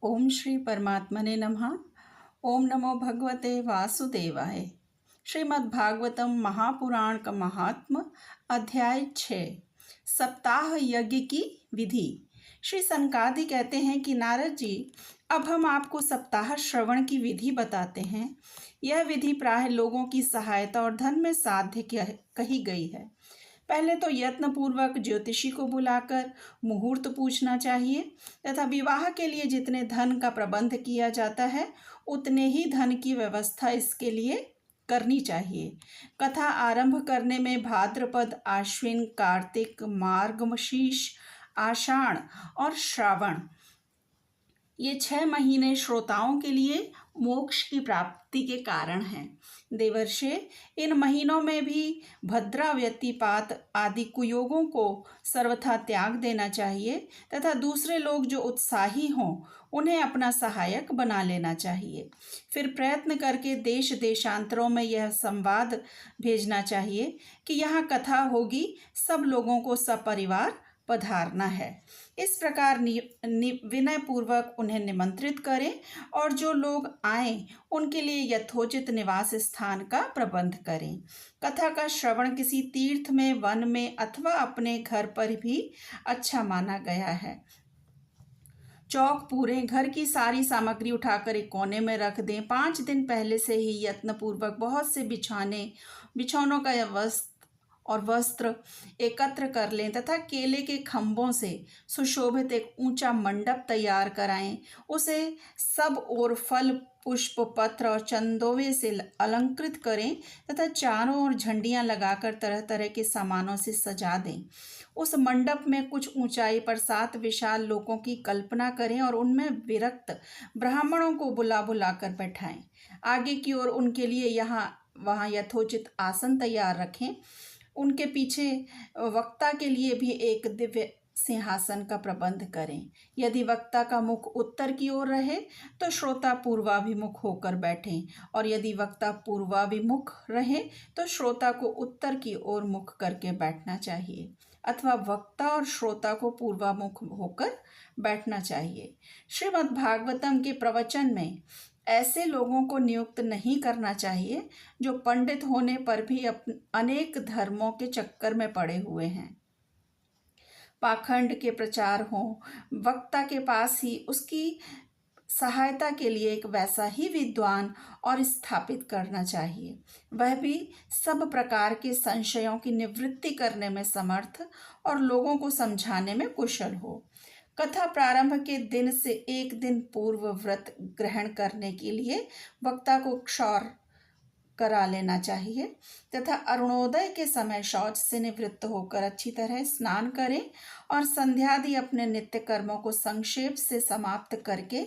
ओम श्री परमात्मने नमः। ओम नमो भगवते वासुदेवाय। श्रीमद् भागवतम महापुराण का महात्म अध्याय 6 सप्ताह यज्ञ की विधि। श्री सनकादि कहते हैं कि नारद जी, अब हम आपको सप्ताह श्रवण की विधि बताते हैं। यह विधि प्राय लोगों की सहायता और धन में साध्य कही गई है। पहले तो यत्नपूर्वक ज्योतिषी को बुलाकर मुहूर्त पूछना चाहिए तथा विवाह के लिए जितने धन का प्रबंध किया जाता है उतने ही धन की व्यवस्था इसके लिए करनी चाहिए। कथा आरंभ करने में भाद्रपद, आश्विन, कार्तिक, मार्गशीर्ष, आषाढ़ और श्रावण, ये 6 महीने श्रोताओं के लिए मोक्ष की प्राप्ति के कारण हैं। देवर्षे, इन महीनों में भी भद्रा व्यतिपात आदि कुयोगों को सर्वथा त्याग देना चाहिए तथा दूसरे लोग जो उत्साही हों उन्हें अपना सहायक बना लेना चाहिए। फिर प्रयत्न करके देश देशांतरों में यह संवाद भेजना चाहिए कि यहाँ कथा होगी, सब लोगों को सपरिवार पधारना है। इस प्रकार विनय पूर्वक उन्हें निमंत्रित करें और जो लोग आएं उनके लिए यथोचित निवास स्थान का प्रबंध करें। कथा का श्रवण किसी तीर्थ में, वन में अथवा अपने घर पर भी अच्छा माना गया है। चौक पूरे घर की सारी सामग्री उठाकर एक कोने में रख दें। 5 दिन पहले से ही यत्नपूर्वक बहुत से बिछौनों का वस्त्र एकत्र कर लें तथा केले के खंभों से सुशोभित एक ऊंचा मंडप तैयार कराएं। उसे सब ओर फल, पुष्प, पत्र और चंदोवे से अलंकृत करें तथा चारों ओर झंडियां लगाकर तरह तरह के सामानों से सजा दें। उस मंडप में कुछ ऊंचाई पर 7 विशाल लोकों की कल्पना करें और उनमें विरक्त ब्राह्मणों को बुला कर बैठाएं। आगे की ओर उनके लिए यहाँ वहाँ यथोचित आसन तैयार रखें। उनके पीछे वक्ता के लिए भी एक दिव्य सिंहासन का प्रबंध करें। यदि वक्ता का मुख उत्तर की ओर रहे तो श्रोता पूर्वाभिमुख होकर बैठें, और यदि वक्ता पूर्वाभिमुख रहे तो श्रोता को उत्तर की ओर मुख करके बैठना चाहिए, अथवा वक्ता और श्रोता को पूर्वामुख होकर बैठना चाहिए। श्रीमद् भागवतम के प्रवचन में ऐसे लोगों को नियुक्त नहीं करना चाहिए जो पंडित होने पर भी अनेक धर्मों के चक्कर में पड़े हुए हैं, पाखंड के प्रचार हों। वक्ता के पास ही उसकी सहायता के लिए एक वैसा ही विद्वान और स्थापित करना चाहिए, वह भी सब प्रकार के संशयों की निवृत्ति करने में समर्थ और लोगों को समझाने में कुशल हो। कथा प्रारंभ के दिन से 1 दिन पूर्व व्रत ग्रहण करने के लिए वक्ता को क्षौर करा लेना चाहिए तथा अरुणोदय के समय शौच से निवृत्त होकर अच्छी तरह स्नान करें और संध्यादि अपने नित्य कर्मों को संक्षेप से समाप्त करके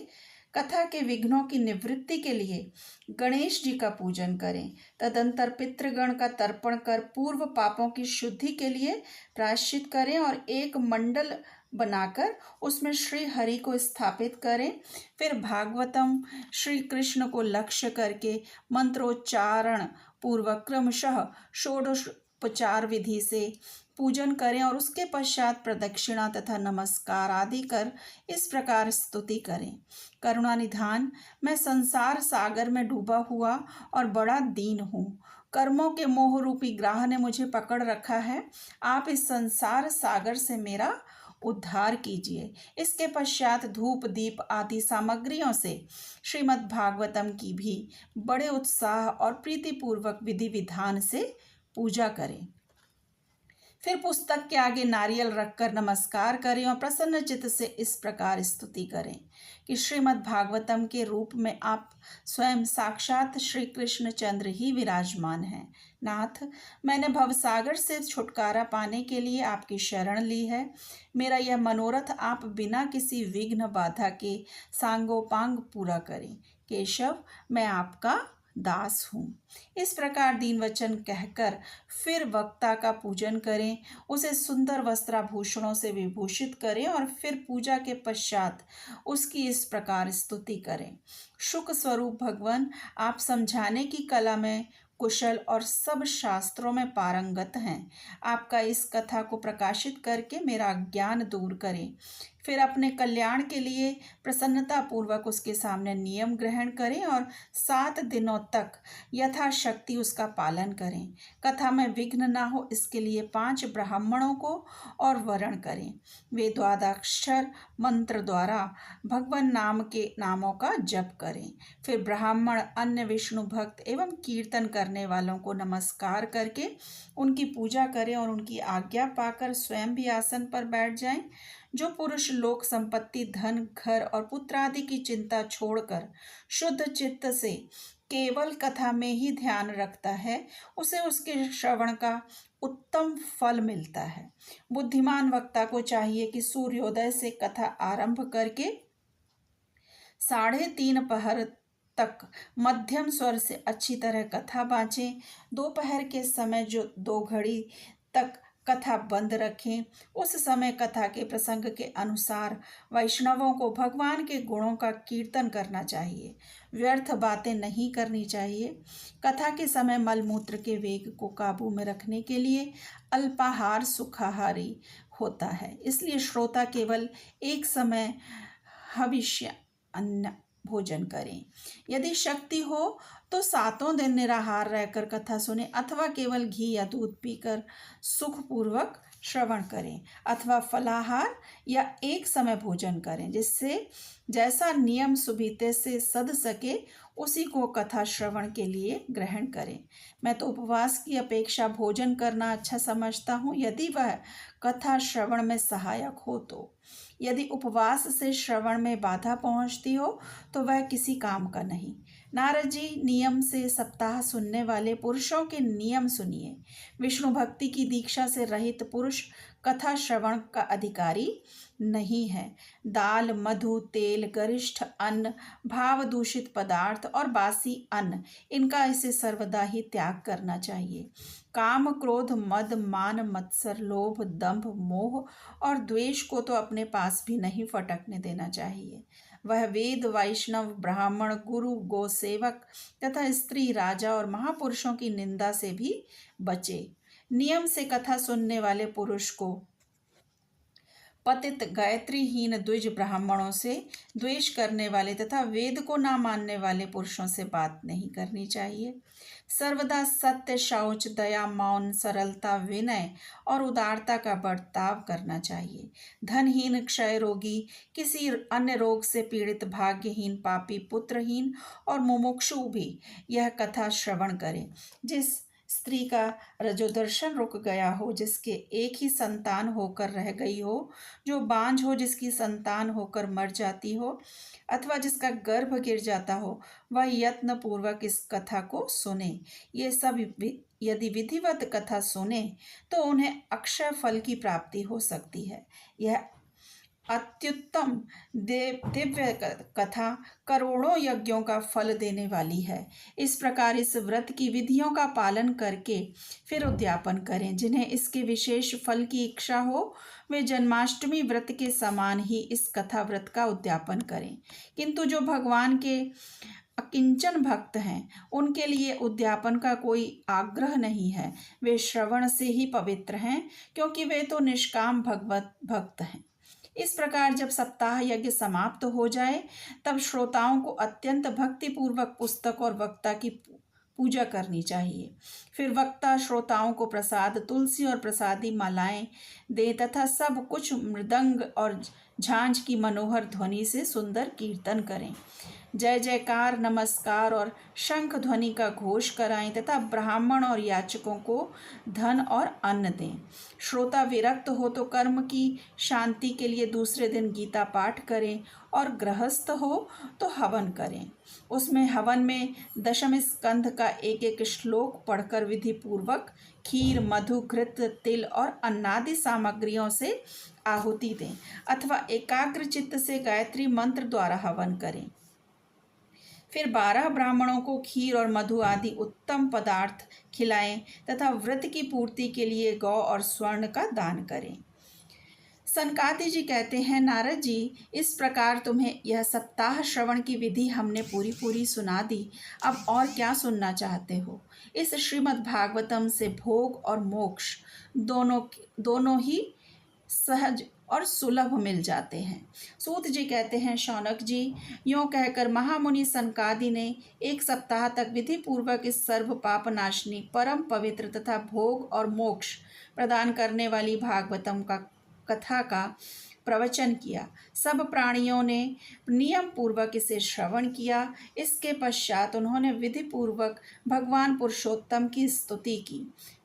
कथा के विघ्नों की निवृत्ति के लिए गणेश जी का पूजन करें। तदंतर पितृगण का तर्पण कर पूर्व पापों की शुद्धि के लिए प्रायश्चित करें और एक मंडल बनाकर उसमें श्री हरि को स्थापित करें। फिर भागवतम श्री कृष्ण को लक्ष्य करके मंत्रोच्चारण पूर्वक क्रमशः षोडशोपचार विधि से पूजन करें और उसके पश्चात प्रदक्षिणा तथा नमस्कार आदि कर इस प्रकार स्तुति करें। करुणानिधान, मैं संसार सागर में डूबा हुआ और बड़ा दीन हूँ। कर्मों के मोह रूपी ग्राह ने मुझे पकड़ रखा है। आप इस संसार सागर से मेरा उद्धार कीजिए। इसके पश्चात धूप, दीप आदि सामग्रियों से श्रीमद् भागवतम की भी बड़े उत्साह और प्रीतिपूर्वक विधि विधान से पूजा करें। फिर पुस्तक के आगे नारियल रखकर नमस्कार करें और प्रसन्न चित्त से इस प्रकार स्तुति करें कि श्रीमद् भागवतम के रूप में आप स्वयं साक्षात श्री कृष्ण चंद्र ही विराजमान हैं। नाथ, मैंने भवसागर से छुटकारा पाने के लिए आपकी शरण ली है। मेरा यह मनोरथ आप बिना किसी विघ्न बाधा के सांगोपांग पूरा करें। केशव, मैं आपका दास हूँ। इस प्रकार दीन वचन कहकर फिर वक्ता का पूजन करें, उसे सुंदर वस्त्राभूषणों से विभूषित करें और फिर पूजा के पश्चात उसकी इस प्रकार स्तुति करें। शुक स्वरूप भगवान, आप समझाने की कला में कुशल और सब शास्त्रों में पारंगत हैं। आपका इस कथा को प्रकाशित करके मेरा ज्ञान दूर करें। फिर अपने कल्याण के लिए प्रसन्नता पूर्वक उसके सामने नियम ग्रहण करें और 7 दिनों तक यथाशक्ति उसका पालन करें। कथा में विघ्न ना हो इसके लिए 5 ब्राह्मणों को और वरण करें। वे द्वादशाक्षर मंत्र द्वारा भगवान नाम के नामों का जप करें। फिर ब्राह्मण अन्य विष्णु भक्त एवं कीर्तन करने वालों को नमस्कार करके उनकी पूजा करें और उनकी आज्ञा पाकर स्वयं भी आसन पर बैठ जाएं। जो पुरुष लोक संपत्ति, धन, घर और पुत्र आदि की चिंता छोड़कर शुद्ध चित्त से केवल कथा में ही ध्यान रखता है, उसे उसके श्रवण का उत्तम फल मिलता है। बुद्धिमान वक्ता को चाहिए कि सूर्योदय से कथा आरंभ करके 3:30 पहर तक मध्यम स्वर से अच्छी तरह कथा बाँचें। दोपहर के समय जो 2 घड़ी तक कथा बंद रखें, उस समय कथा के प्रसंग के अनुसार वैष्णवों को भगवान के गुणों का कीर्तन करना चाहिए। व्यर्थ बातें नहीं करनी चाहिए। कथा के समय मलमूत्र के वेग को काबू में रखने के लिए अल्पाहार सुखाहारी होता है, इसलिए श्रोता केवल एक समय हविष्य अन्न भोजन करें। यदि शक्ति हो तो 7 दिन निराहार रहकर कथा सुने अथवा केवल घी या दूध पीकर सुखपूर्वक श्रवण करें अथवा फलाहार या एक समय भोजन करें, जिससे जैसा नियम सुबीते से सध सके उसी को कथा श्रवण के लिए ग्रहण करें। मैं तो उपवास की अपेक्षा भोजन करना अच्छा समझता हूँ, यदि वह कथा श्रवण में सहायक हो तो। यदि उपवास से श्रवण में बाधा पहुँचती हो तो वह किसी काम का नहीं। नारद जी, नियम से सप्ताह सुनने वाले पुरुषों के नियम सुनिए। विष्णु भक्ति की दीक्षा से रहित पुरुष कथा श्रवण का अधिकारी नहीं है। दाल, मधु, तेल, गरिष्ठ अन्न, भाव दूषित पदार्थ और बासी अन्न, इनका इसे सर्वदा ही त्याग करना चाहिए। काम, क्रोध, मद, मान, मत्सर, लोभ, दंभ, मोह और द्वेष को तो अपने पास भी नहीं फटकने देना चाहिए। वह वेद, वैष्णव, ब्राह्मण, गुरु, गो सेवक तथा स्त्री, राजा और महापुरुषों की निंदा से भी बचे। नियम से कथा सुनने वाले पुरुष को पतित, गायत्रीहीन, द्विज ब्राह्मणों से द्वेष करने वाले तथा वेद को ना मानने वाले पुरुषों से बात नहीं करनी चाहिए। सर्वदा सत्य, शौच, दया, मौन, सरलता, विनय और उदारता का बर्ताव करना चाहिए। धनहीन, क्षय रोगी, किसी अन्य रोग से पीड़ित, भाग्यहीन, पापी, पुत्रहीन और मुमुक्षु भी यह कथा श्रवण करें। जिस स्त्री का रजोदर्शन रुक गया हो, जिसके एक ही संतान होकर रह गई हो, जो बांझ हो, जिसकी संतान होकर मर जाती हो अथवा जिसका गर्भ गिर जाता हो, वह यत्न पूर्वक इस कथा को सुने। ये सब यदि विधिवत कथा सुने तो उन्हें अक्षय फल की प्राप्ति हो सकती है। यह अत्युत्तम दिव्य कथा करोड़ों यज्ञों का फल देने वाली है। इस प्रकार इस व्रत की विधियों का पालन करके फिर उद्यापन करें। जिन्हें इसके विशेष फल की इच्छा हो वे जन्माष्टमी व्रत के समान ही इस कथा व्रत का उद्यापन करें, किंतु जो भगवान के अकिंचन भक्त हैं उनके लिए उद्यापन का कोई आग्रह नहीं है। वे श्रवण से ही पवित्र हैं, क्योंकि वे तो निष्काम भगवत भक्त हैं। इस प्रकार जब सप्ताह यज्ञ समाप्त हो जाए तब श्रोताओं को अत्यंत भक्तिपूर्वक पुस्तक और वक्ता की पूजा करनी चाहिए। फिर वक्ता श्रोताओं को प्रसाद, तुलसी और प्रसादी मालाएं दे तथा सब कुछ मृदंग और झांझ की मनोहर ध्वनि से सुंदर कीर्तन करें। जय जयकार, नमस्कार और शंख ध्वनि का घोष कराएं तथा ब्राह्मण और याचकों को धन और अन्न दें। श्रोता विरक्त हो तो कर्म की शांति के लिए दूसरे दिन गीता पाठ करें और गृहस्थ हो तो हवन करें। उसमें हवन में दशम स्कंध का एक एक श्लोक पढ़कर विधि पूर्वक खीर, मधु, घृत, तिल और अन्नादि सामग्रियों से आहुति दें अथवा एकाग्र चित्त से गायत्री मंत्र द्वारा हवन करें। फिर 12 ब्राह्मणों को खीर और मधु आदि उत्तम पदार्थ खिलाएं तथा व्रत की पूर्ति के लिए गौ और स्वर्ण का दान करें। सनकादि जी कहते हैं, नारद जी, इस प्रकार तुम्हें यह सप्ताह श्रवण की विधि हमने पूरी सुना दी। अब और क्या सुनना चाहते हो? इस श्रीमद् भागवतम से भोग और मोक्ष दोनों ही सहज और सुलभ मिल जाते हैं। सूत जी कहते हैं, शौनक जी, यों कहकर महामुनि सनकादि ने 1 सप्ताह तक विधि पूर्वक इस सर्व पाप नाशनी, परम पवित्र तथा भोग और मोक्ष प्रदान करने वाली भागवतम का कथा का प्रवचन किया। सब प्राणियों ने नियम पूर्वक इसे श्रवण किया। इसके पश्चात उन्होंने विधि पूर्वक भगवान पुरुषोत्तम की स्तुति की।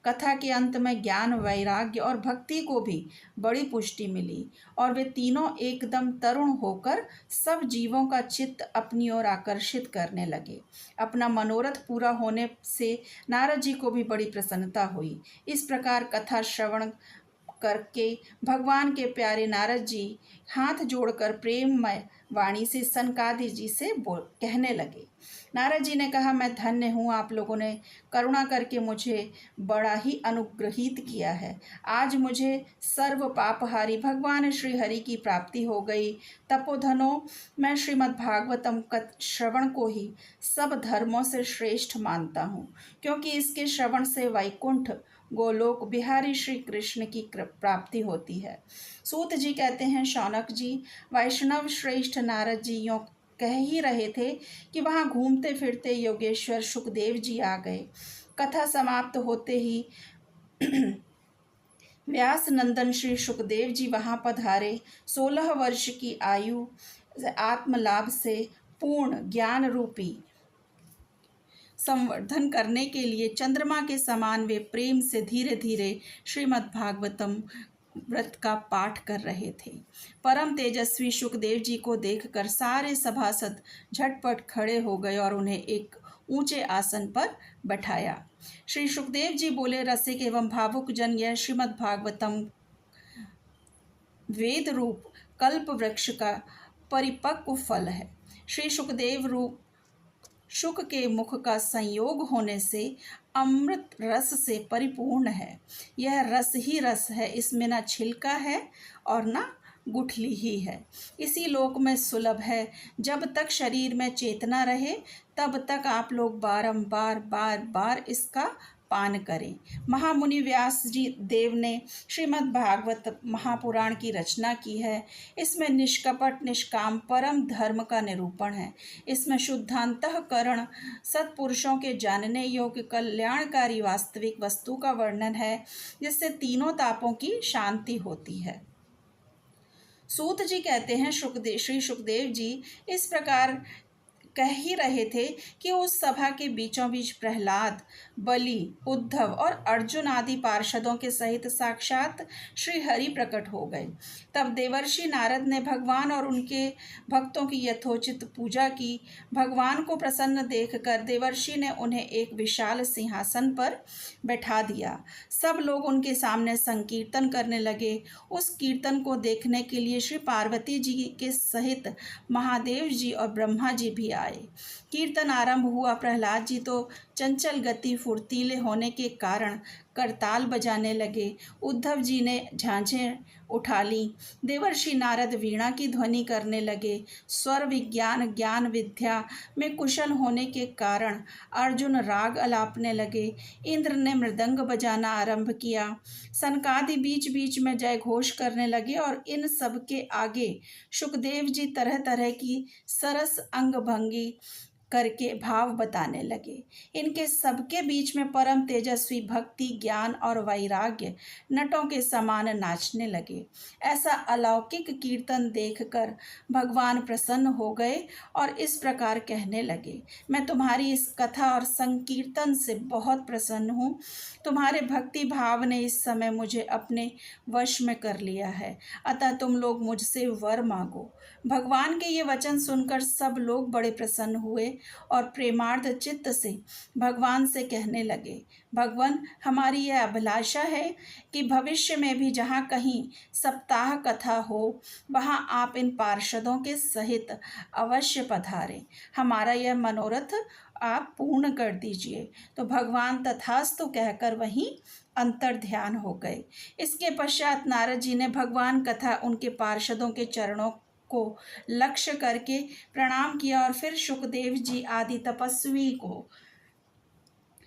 कथा के अंत में ज्ञान, वैराग्य और भक्ति को भी बड़ी पुष्टि मिली और वे तीनों एकदम तरुण होकर सब जीवों का चित्त अपनी ओर आकर्षित करने लगे। अपना मनोरथ पूरा होने से नारद जी को भी बड़ी प्रसन्नता हुई। इस प्रकार कथा श्रवण करके भगवान के प्यारे नारद जी हाथ जोड़कर प्रेममय वाणी से सनकादि जी से कहने लगे। नारद जी ने कहा, मैं धन्य हूँ, आप लोगों ने करुणा करके मुझे बड़ा ही अनुग्रहित किया है। आज मुझे सर्व पापहारी भगवान श्री हरि की प्राप्ति हो गई। तपोधनों, मैं श्रीमद् भागवतम श्रवण को ही सब धर्मों से श्रेष्ठ मानता हूँ, क्योंकि इसके श्रवण से वैकुंठ, गोलोक, बिहारी श्री कृष्ण की प्राप्ति होती है। सूत जी कहते हैं, शौनक जी, वैष्णव श्रेष्ठ नारद जी यों कह ही रहे थे कि वहाँ घूमते फिरते योगेश्वर सुखदेव जी आ गए। कथा समाप्त होते ही व्यास नंदन श्री सुखदेव जी वहाँ पधारे। 16 वर्ष की आयु आत्मलाभ से पूर्ण ज्ञान रूपी संवर्धन करने के लिए चंद्रमा के समान वे प्रेम से धीरे धीरे श्रीमद् भागवतम व्रत का पाठ कर रहे थे। परम तेजस्वी सुखदेव जी को देखकर सारे सभासद झटपट खड़े हो गए और उन्हें एक ऊंचे आसन पर बैठाया। श्री सुखदेव जी बोले, रसिक एवं भावुक जन, यह श्रीमद् भागवतम वेद रूप कल्प वृक्ष का परिपक्व फल है। श्री सुखदेव रूप शुक के मुख का संयोग होने से अमृत रस से परिपूर्ण है। यह रस ही रस है, इसमें ना छिलका है और ना गुठली ही है। इसी लोक में सुलभ है। जब तक शरीर में चेतना रहे तब तक आप लोग बारंबार बार बार इसका पान करें। महामुनि व्यास जी देव ने श्रीमद् भागवत महापुराण की रचना की है। इसमें निष्कपट निष्काम परम धर्म का निरूपण है। इसमें शुद्धांतःकरण सत्पुरुषों के जानने योग्य कल्याणकारी वास्तविक वस्तु का वर्णन है, जिससे तीनों तापों की शांति होती है। सूत जी कहते हैं, श्री सुखदेव जी इस प्रकार कह ही रहे थे कि उस सभा के बीचों बीच प्रहलाद, बलि, उद्धव और अर्जुन आदि पार्षदों के सहित साक्षात श्री हरि प्रकट हो गए। तब देवर्षि नारद ने भगवान और उनके भक्तों की यथोचित पूजा की। भगवान को प्रसन्न देखकर देवर्षि ने उन्हें एक विशाल सिंहासन पर बैठा दिया। सब लोग उनके सामने संकीर्तन करने लगे। उस कीर्तन को देखने के लिए श्री पार्वती जी के सहित महादेव जी और ब्रह्मा जी भी आए। कीर्तन आरंभ हुआ। प्रहलाद जी तो चंचल गति फुर्तीले होने के कारण करताल बजाने लगे। उद्धव जी ने झांझें उठा ली। देवर्षि नारद वीणा की ध्वनि करने लगे। स्वर विज्ञान ज्ञान विद्या में कुशल होने के कारण अर्जुन राग अलापने लगे। इंद्र ने मृदंग बजाना आरंभ किया। सनकादि बीच बीच में जय घोष करने लगे और इन सब के आगे सुखदेव जी तरह तरह की सरस अंग भंगी करके भाव बताने लगे। इनके सबके बीच में परम तेजस्वी भक्ति ज्ञान और वैराग्य नटों के समान नाचने लगे। ऐसा अलौकिक कीर्तन देखकर भगवान प्रसन्न हो गए और इस प्रकार कहने लगे, मैं तुम्हारी इस कथा और संकीर्तन से बहुत प्रसन्न हूँ। तुम्हारे भक्ति भाव ने इस समय मुझे अपने वश में कर लिया है, अतः तुम लोग मुझसे वर मांगो। भगवान के ये वचन सुनकर सब लोग बड़े प्रसन्न हुए और प्रेमार्थ चित्त से भगवान से कहने लगे, भगवान, हमारी यह अभिलाषा है कि भविष्य में भी जहाँ कहीं सप्ताह कथा हो वहाँ आप इन पार्षदों के सहित अवश्य पधारें। हमारा यह मनोरथ आप पूर्ण कर दीजिए। तो भगवान तथास्तु कहकर वहीं अंतर ध्यान हो गए। इसके पश्चात नारद जी ने भगवान कथा उनके पार्षदों के चरणों को लक्ष्य करके प्रणाम किया और फिर सुखदेव जी आदि तपस्वी को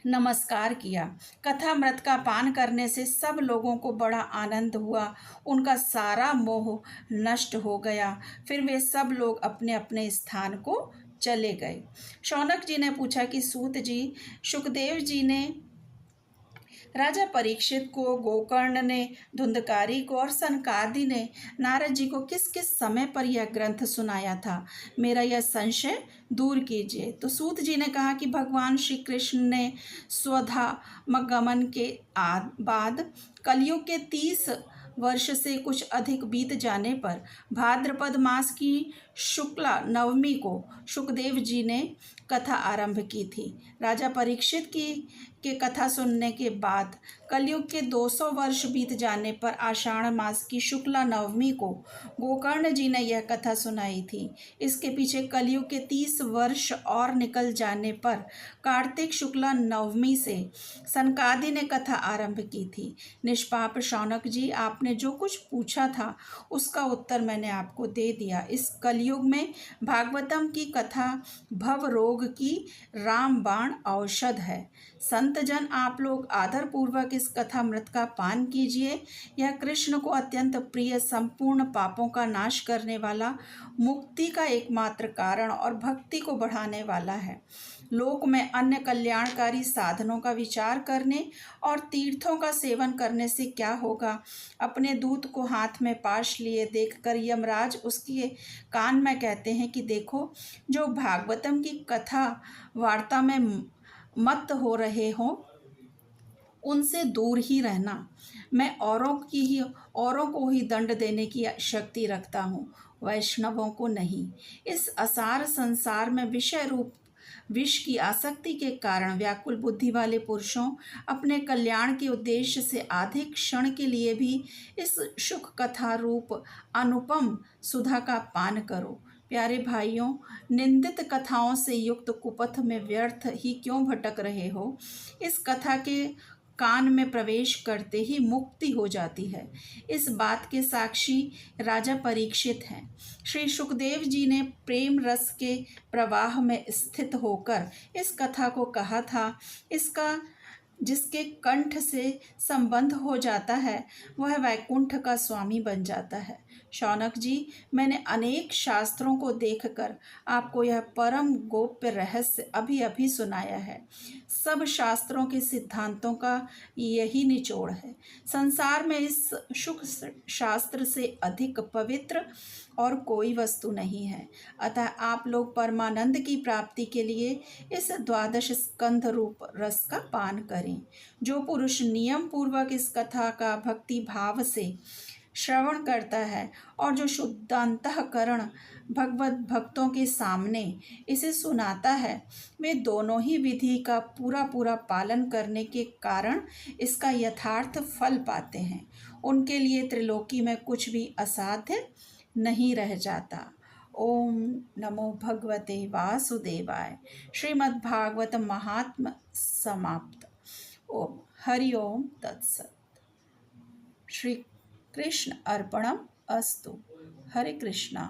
नमस्कार किया। कथामृत का पान करने से सब लोगों को बड़ा आनंद हुआ। उनका सारा मोह नष्ट हो गया। फिर वे सब लोग अपने अपने स्थान को चले गए। शौनक जी ने पूछा कि सूत जी, सुखदेव जी ने, राजा परीक्षित को, गोकर्ण ने, धुंधकारी को और सनकादि ने नारद जी को किस किस समय पर यह ग्रंथ सुनाया था? मेरा यह संशय दूर कीजिए। तो सूत जी ने कहा कि भगवान श्री कृष्ण ने स्वधामगमन के बाद कलयुग के 30 वर्ष से कुछ अधिक बीत जाने पर भाद्रपद मास की शुक्ला नवमी को सुखदेव जी ने कथा आरंभ की थी। राजा परीक्षित की के कथा सुनने के बाद कलयुग के 200 वर्ष बीत जाने पर आषाढ़ मास की शुक्ला नवमी को गोकर्ण जी ने यह कथा सुनाई थी। इसके पीछे कलयुग के 30 वर्ष और निकल जाने पर कार्तिक शुक्ला नवमी से सनकादि ने कथा आरंभ की थी। निष्पाप शौनक जी, आपने जो कुछ पूछा था उसका उत्तर मैंने आपको दे दिया। इस कलयुग में भागवतम की कथा भव रोग की रामबाण औषध है। संतजन, आप लोग आदरपूर्वक इस कथामृत का पान कीजिए। यह कृष्ण को अत्यंत प्रिय, संपूर्ण पापों का नाश करने वाला, मुक्ति का एकमात्र कारण और भक्ति को बढ़ाने वाला है। लोक में अन्य कल्याणकारी साधनों का विचार करने और तीर्थों का सेवन करने से क्या होगा? अपने दूत को हाथ में पाश लिए देखकर यमराज उसके कान में कहते हैं कि देखो, जो भागवतम की कथा वार्ता में मत हो रहे हो उनसे दूर ही रहना। मैं औरों को ही दंड देने की शक्ति रखता हूँ, वैष्णवों को नहीं। इस असार संसार में विषय रूप विष की आसक्ति के कारण व्याकुल बुद्धि वाले पुरुषों, अपने कल्याण के उद्देश्य से आधे क्षण के लिए भी इस सुख कथा रूप अनुपम सुधा का पान करो। प्यारे भाइयों, निंदित कथाओं से युक्त कुपथ में व्यर्थ ही क्यों भटक रहे हो? इस कथा के कान में प्रवेश करते ही मुक्ति हो जाती है। इस बात के साक्षी राजा परीक्षित हैं। श्री सुखदेव जी ने प्रेम रस के प्रवाह में स्थित होकर इस कथा को कहा था। इसका जिसके कंठ से संबंध हो जाता है वह वैकुंठ का स्वामी बन जाता है। शौनक जी, मैंने अनेक शास्त्रों को देखकर आपको यह परम गोप्य रहस्य अभी अभी सुनाया है। सब शास्त्रों के सिद्धांतों का यही निचोड़ है। संसार में इस सुख शास्त्र से अधिक पवित्र और कोई वस्तु नहीं है। अतः आप लोग परमानंद की प्राप्ति के लिए इस द्वादश स्कंध रूप रस का पान करें। जो पुरुष नियम पूर्वक इस कथा का भक्ति भाव से श्रवण करता है और जो शुद्धांतःकरण भगवत भक्तों के सामने इसे सुनाता है, वे दोनों ही विधि का पूरा पूरा पालन करने के कारण इसका यथार्थ फल पाते हैं। उनके लिए त्रिलोकी में कुछ भी असाध्य नहीं रह जाता। ओम नमो भगवते वासुदेवाय। श्रीमद्भागवत महात्म समाप्त। ओम हरि ओम तत्सत। श्री कृष्ण अर्पणम अस्तु। हरे कृष्णा।